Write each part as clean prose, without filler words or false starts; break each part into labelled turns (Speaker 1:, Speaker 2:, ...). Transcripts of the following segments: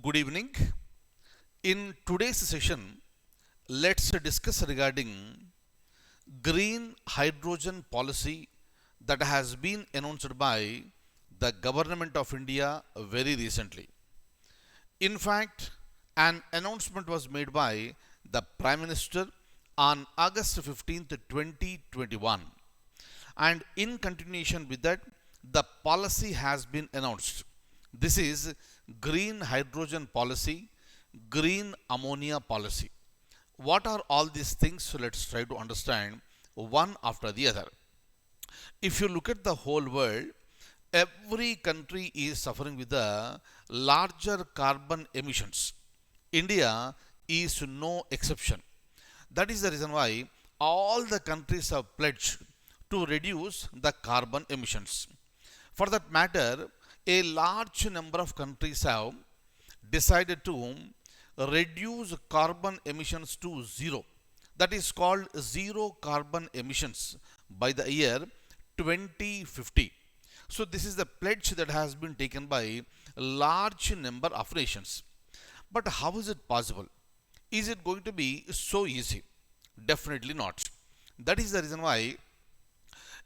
Speaker 1: Good evening. In today's session, let's discuss regarding green hydrogen policy that has been announced by the government of India very recently. In fact, an announcement was made by the Prime Minister on August 15th, 2021. And in continuation with that, the policy has been announced. This is green hydrogen policy, green ammonia policy. What are all these things? So let's try to understand one after the other. If you look at the whole world, every country is suffering with the larger carbon emissions. India is no exception. That is the reason why all the countries have pledged to reduce the carbon emissions. For that matter, a large number of countries have decided to reduce carbon emissions to zero. That is called zero carbon emissions by the year 2050. So this is the pledge that has been taken by a large number of nations. But how is it possible? Is it going to be so easy? Definitely not. That is the reason why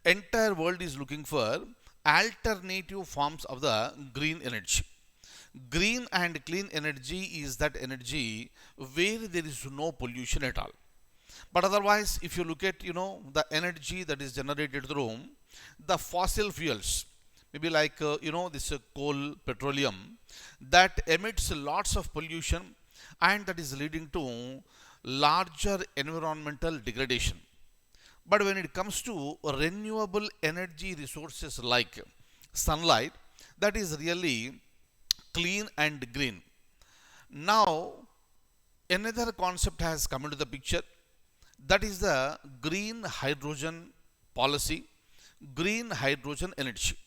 Speaker 1: entire world is looking for alternative forms of the green energy. Green and clean energy is that energy where there is no pollution at all. But otherwise, if you look at the energy that is generated through the fossil fuels, maybe like this coal, petroleum, that emits lots of pollution and that is leading to larger environmental degradation. But when it comes to renewable energy resources like sunlight, that is really clean and green. Now, another concept has come into the picture, that is the green hydrogen policy, green hydrogen energy.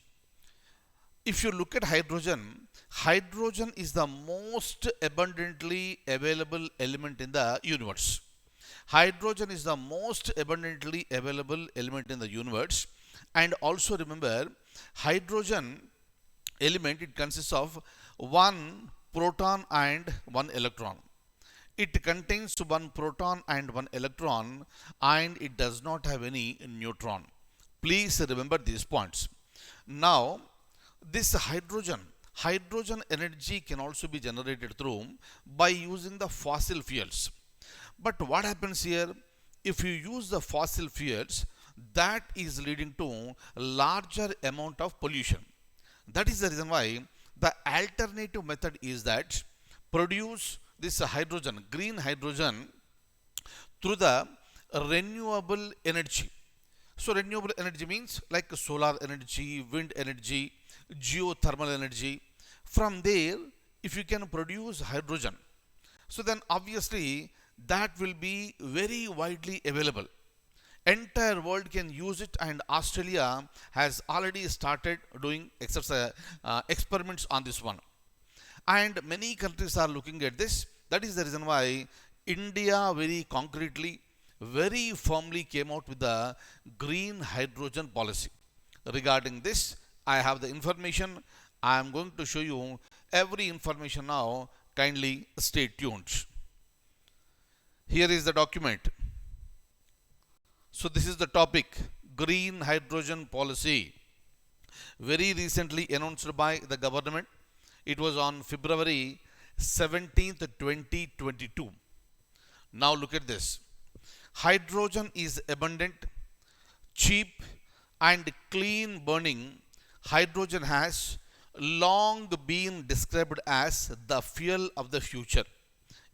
Speaker 1: If you look at hydrogen, hydrogen is the most abundantly available element in the universe. Hydrogen is the most abundantly available element in the universe. And also remember, hydrogen element, it consists of one proton and one electron. It contains one proton and one electron and it does not have any neutron. Please remember these points. Now, this hydrogen energy can also be generated through by using the fossil fuels. But what happens here? If you use the fossil fuels, that is leading to larger amount of pollution. That is the reason why the alternative method is that produce this hydrogen, green hydrogen, through the renewable energy. So renewable energy means like solar energy, wind energy, geothermal energy. From there, if you can produce hydrogen, so then obviously that will be very widely available. Entire world can use it, and Australia has already started doing experiments on this one. And many countries are looking at this. That is the reason why India very concretely, very firmly came out with the green hydrogen policy. Regarding this, I have the information. I am going to show you every information now. Kindly stay tuned. Here is the document. So this is the topic, green hydrogen policy, very recently announced by the government. It was on February 17th, 2022. Now look at this. Hydrogen is abundant, cheap and clean burning. Hydrogen has long been described as the fuel of the future.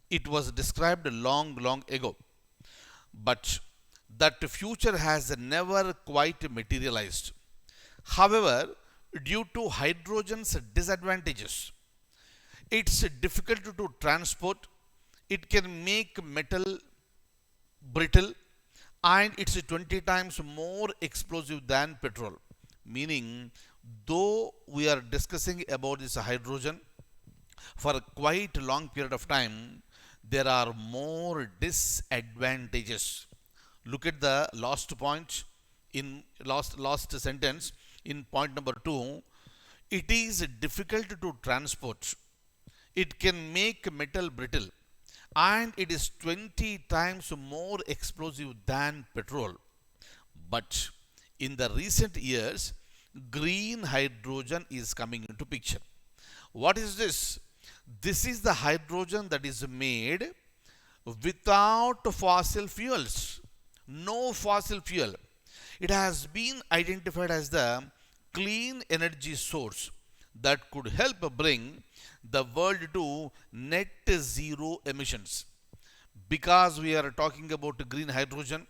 Speaker 1: It was described long ago. But that future has never quite materialized. However, due to hydrogen's disadvantages, it's difficult to transport, it can make metal brittle, and it's 20 times more explosive than petrol. Meaning, though we are discussing about this hydrogen for a quite long period of time, there are more disadvantages. Look at the last point in last sentence in point number 2. It is difficult to transport. it can make metal brittle, and it is 20 times more explosive than petrol. But in the recent years, green hydrogen is coming into picture. What is this? This is the hydrogen that is made without fossil fuels. No fossil fuel. It has been identified as the clean energy source that could help bring the world to net zero emissions. Because we are talking about green hydrogen,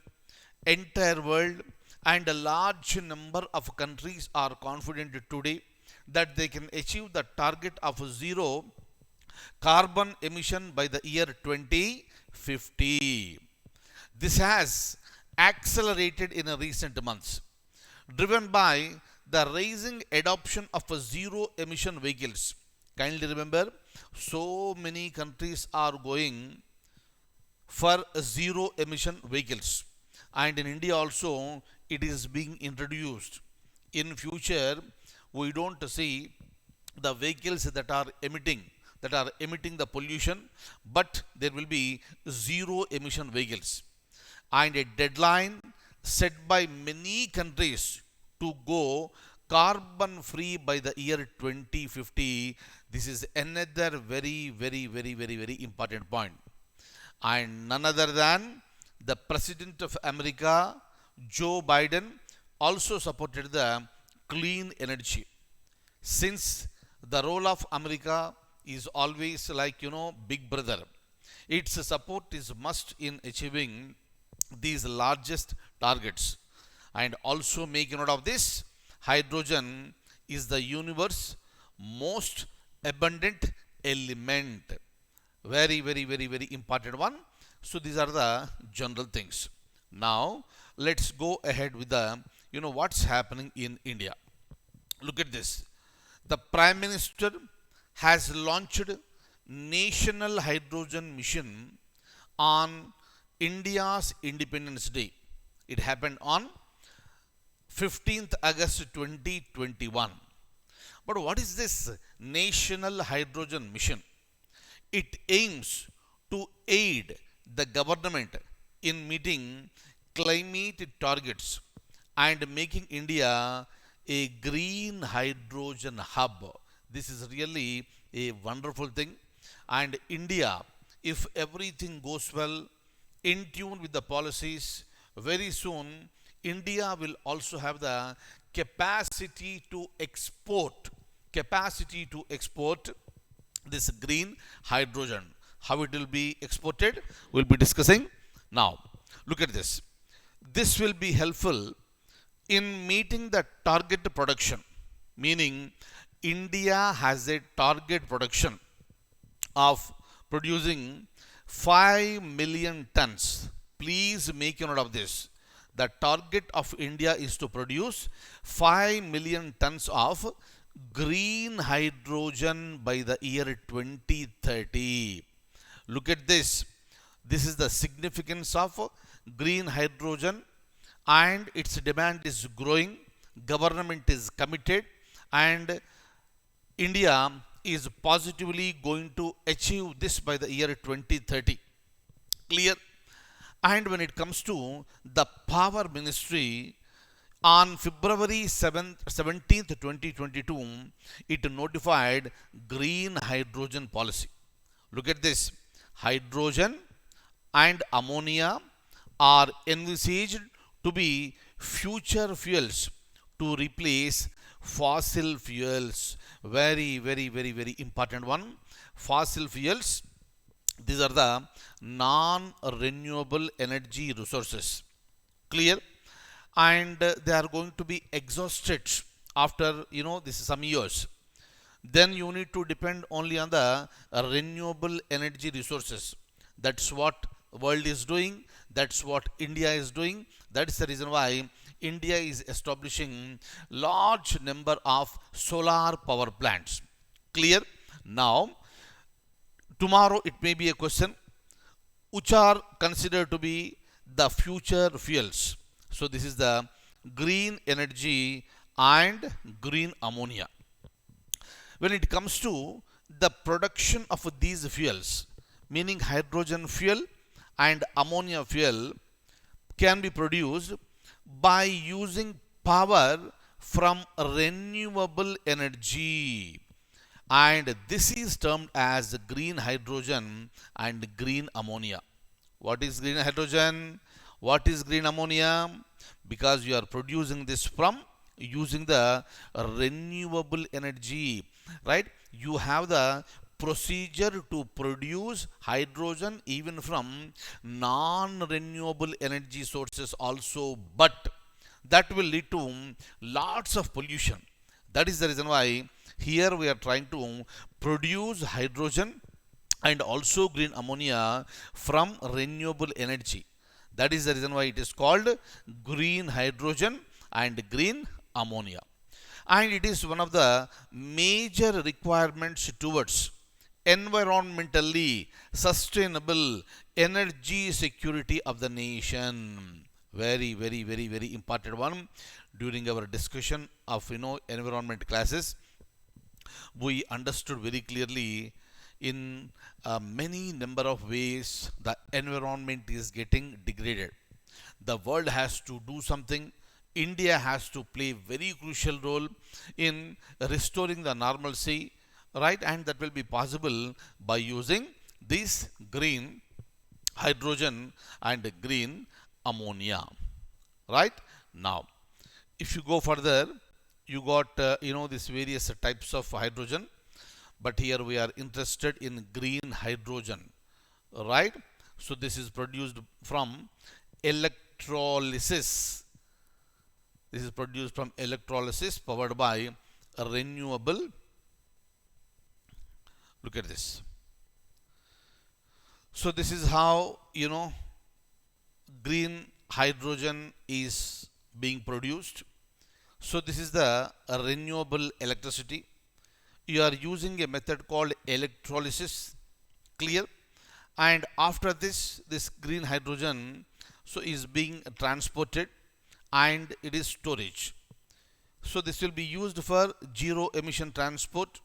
Speaker 1: entire world and a large number of countries are confident today that they can achieve the target of zero carbon emission by the year 2050. This has accelerated in recent months, driven by the rising adoption of zero emission vehicles. Kindly remember, so many countries are going for zero emission vehicles, and in India also it is being introduced. In future, we don't see the vehicles that are emitting the pollution, but there will be zero emission vehicles, and a deadline set by many countries to go carbon free by the year 2050. This is another very important point. And none other than the President of America, Joe Biden, also supported the clean energy. Since the role of America is always like, big brother, its support is must in achieving these largest targets. And also make note of this, hydrogen is the universe most abundant element. Very important one. So these are the general things. Now let's go ahead with the, what's happening in India. Look at this. The Prime Minister has launched National Hydrogen Mission on India's Independence Day. It happened on 15th August 2021. But what is this National Hydrogen Mission? It aims to aid the government in meeting climate targets and making India a green hydrogen hub. This is really a wonderful thing. And India, if everything goes well, in tune with the policies, very soon India will also have the capacity to export this green hydrogen. How it will be exported, we'll be discussing now. Look at this. This will be helpful in meeting the target production, meaning India has a target production of producing 5 million tons. Please make a note of this. The target of India is to produce 5 million tons of green hydrogen by the year 2030. Look at this. This is the significance of green hydrogen, and its demand is growing. Government is committed, and India is positively going to achieve this by the year 2030. Clear? And when it comes to the Power Ministry, on February 17th, 2022, it notified green hydrogen policy. Look at this. Hydrogen and ammonia are envisaged to be future fuels to replace fossil fuels. Very important one. Fossil fuels, these are the non-renewable energy resources. Clear? And they are going to be exhausted after, this is some years. Then you need to depend only on the renewable energy resources. That's what world is doing. That's what India is doing. That's the reason why India is establishing large number of solar power plants. Clear? Now, tomorrow it may be a question, which are considered to be the future fuels. So this is the green energy and green ammonia. When it comes to the production of these fuels, meaning hydrogen fuel and ammonia fuel, can be produced by using power from renewable energy, and this is termed as green hydrogen and green ammonia. What is green hydrogen? What is green ammonia? Because you are producing this from using the renewable energy, right? You have the procedure to produce hydrogen even from non-renewable energy sources also, but that will lead to lots of pollution. That is the reason why here we are trying to produce hydrogen and also green ammonia from renewable energy. That is the reason why it is called green hydrogen and green ammonia. And it is one of the major requirements towards environmentally sustainable energy security of the nation. Very, very, very, very important one. During our discussion of environment classes, we understood very clearly in many number of ways the environment is getting degraded. The world has to do something. India has to play very crucial role in restoring the normalcy, right? And that will be possible by using this green hydrogen and green ammonia, right? Now, if you go further, you got these various types of hydrogen, but here we are interested in green hydrogen, right? So this is produced from electrolysis. This is produced from electrolysis powered by a renewable. Look at this. So this is how green hydrogen is being produced. So this is the renewable electricity. You are using a method called electrolysis, clear? And after this green hydrogen is being transported and it is storage. So this will be used for zero emission transport.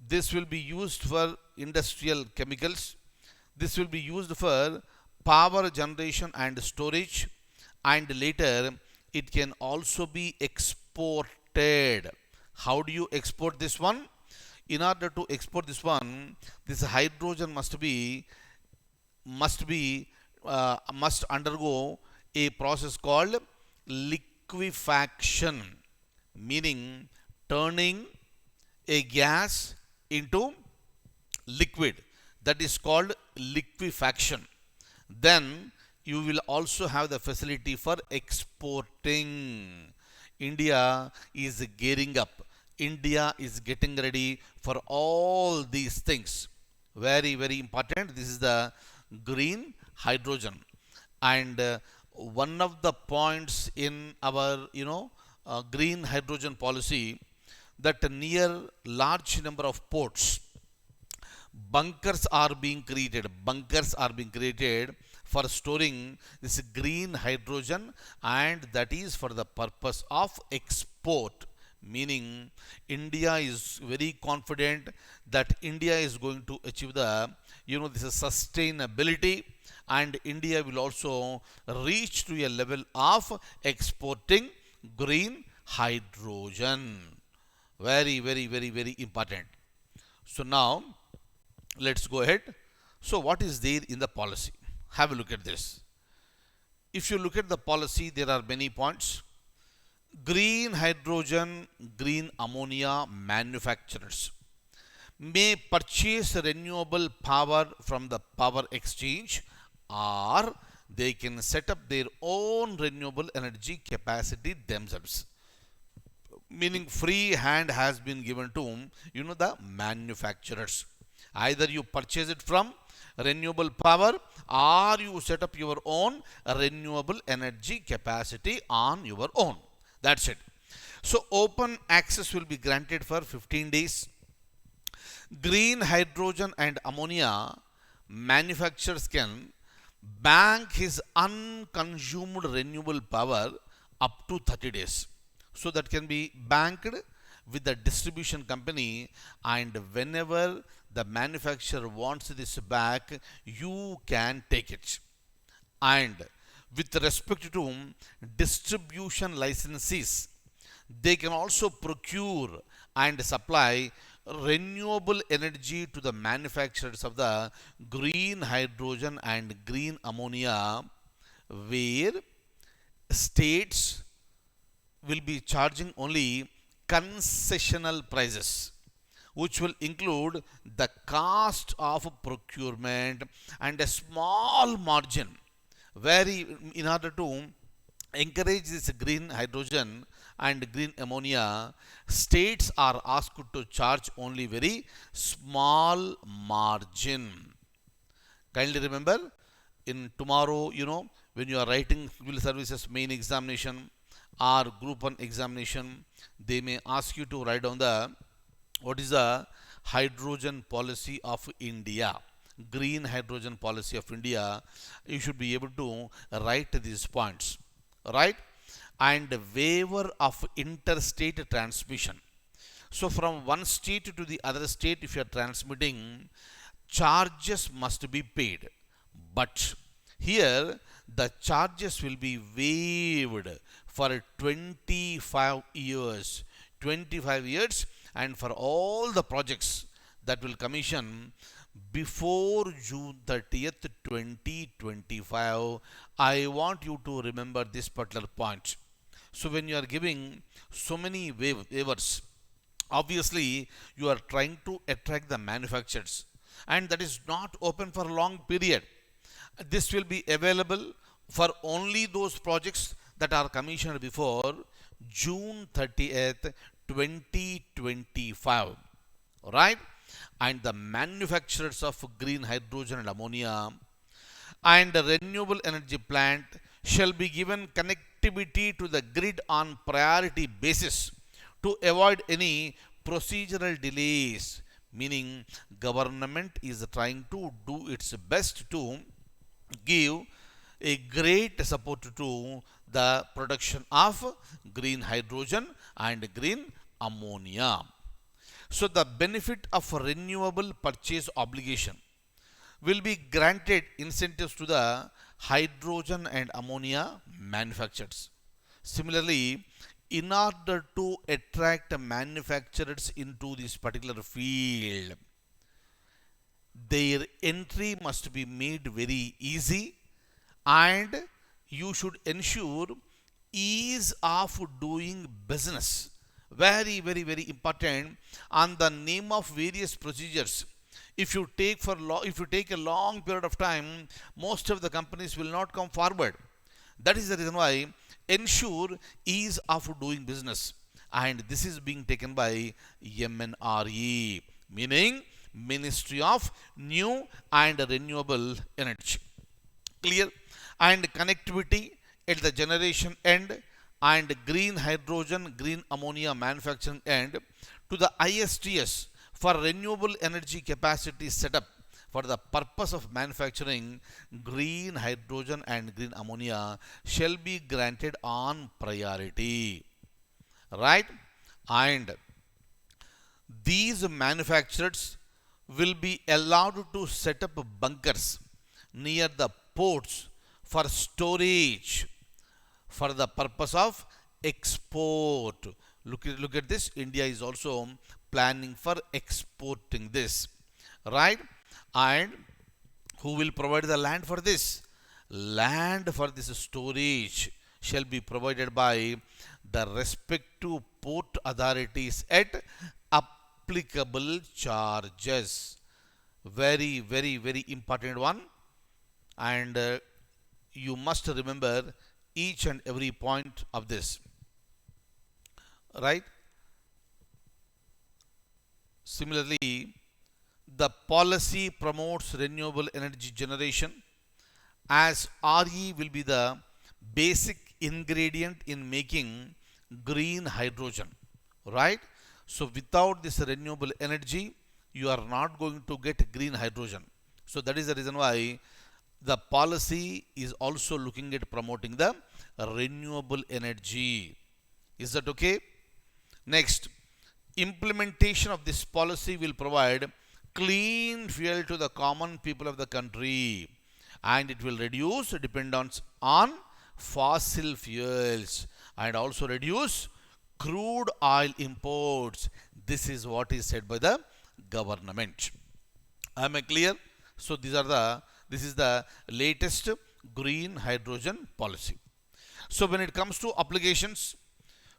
Speaker 1: This will be used for industrial chemicals. This will be used for power generation and storage, and later it can also be exported. How do you export this one? In order to export this one, this hydrogen must undergo a process called liquefaction, meaning turning a gas into liquid. That is called liquefaction. Then you will also have the facility for exporting. India is gearing up. India is getting ready for all these things. Very, very important. This is the green hydrogen. And one of the points in our, green hydrogen policy, that near large number of ports, bunkers are being created for storing this green hydrogen, and that is for the purpose of export. Meaning India is very confident that India is going to achieve the this is sustainability, and India will also reach to a level of exporting green hydrogen. Very, very, very, very important. So now let's go ahead. So what is there in the policy? Have a look at this. If you look at the policy, there are many points. Green hydrogen, green ammonia manufacturers may purchase renewable power from the power exchange, or they can set up their own renewable energy capacity themselves. Meaning free hand has been given to the manufacturers. Either you purchase it from renewable power, or you set up your own renewable energy capacity on your own. That's it. So open access will be granted for 15 days. Green hydrogen and ammonia manufacturers can bank his unconsumed renewable power up to 30 days. So that can be banked with the distribution company, and whenever the manufacturer wants this back, you can take it. And with respect to distribution licenses, they can also procure and supply renewable energy to the manufacturers of the green hydrogen and green ammonia, where states will be charging only concessional prices, which will include the cost of procurement and a small margin, very in order to encourage this green hydrogen and green ammonia, states are asked to charge only very small margin. Kindly remember, in tomorrow, when you are writing civil services main examination or group 1 examination, they may ask you to write down the what is the hydrogen policy of India, green hydrogen policy of India. You should be able to write these points, right? And waiver of interstate transmission. So from one state to the other state, if you are transmitting, charges must be paid. But here the charges will be waived for 25 years. 25 years, and for all the projects that will commission before June 30th, 2025. I want you to remember this particular point. So when you are giving so many waivers, obviously you are trying to attract the manufacturers, and that is not open for a long period. This will be available for only those projects that are commissioned before June 30th, 2025. Right? And the manufacturers of green hydrogen and ammonia and the renewable energy plant shall be given connectivity to the grid on priority basis to avoid any procedural delays, meaning government is trying to do its best to give a great support to the production of green hydrogen and green ammonia. So the benefit of renewable purchase obligation will be granted incentives to the hydrogen and ammonia manufacturers. Similarly, in order to attract manufacturers into this particular field, their entry must be made very easy, and you should ensure ease of doing business. Very, very, very important. On the name of various procedures, if you take a long period of time, most of the companies will not come forward. That is the reason why ensure ease of doing business, and this is being taken by MNRE, meaning Ministry of New and Renewable Energy. Clear? And connectivity at the generation end and green hydrogen, green ammonia manufacturing end to the ISTS for renewable energy capacity setup for the purpose of manufacturing green hydrogen and green ammonia shall be granted on priority. Right? And these manufacturers will be allowed to set up bunkers near the ports for storage for the purpose of export. Look at this. India is also planning for exporting this. Right? And who will provide the land for this? Land for this storage shall be provided by the respective port authorities at applicable charges. Very, very, very important one. And you must remember each and every point of this. Right? Similarly, the policy promotes renewable energy generation, as RE will be the basic ingredient in making green hydrogen. Right? So without this renewable energy, you are not going to get green hydrogen. So that is the reason why the policy is also looking at promoting the renewable energy. Is that okay? Next, implementation of this policy will provide clean fuel to the common people of the country, and it will reduce dependence on fossil fuels and also reduce crude oil imports. This is what is said by the government. Am I clear? So this is the latest green hydrogen policy. So when it comes to applications,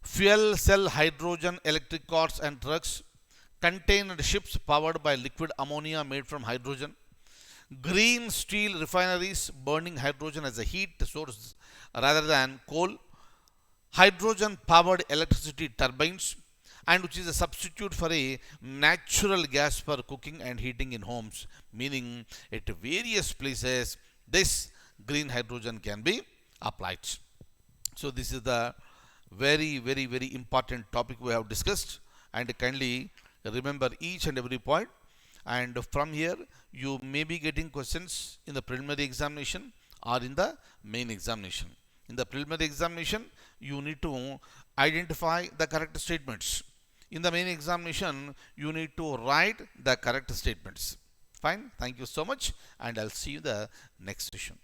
Speaker 1: fuel cell hydrogen electric cars and trucks, container ships powered by liquid ammonia made from hydrogen, green steel refineries burning hydrogen as a heat source rather than coal, hydrogen powered electricity turbines, and which is a substitute for a natural gas for cooking and heating in homes, meaning at various places this green hydrogen can be applied. So this is the very important topic we have discussed, and kindly remember each and every point. And from here you may be getting questions in the preliminary examination or in the main examination. In the preliminary examination you need to identify the correct statements. In the main examination you need to write the correct statements. Fine. Thank you so much, and I'll see you in the next session.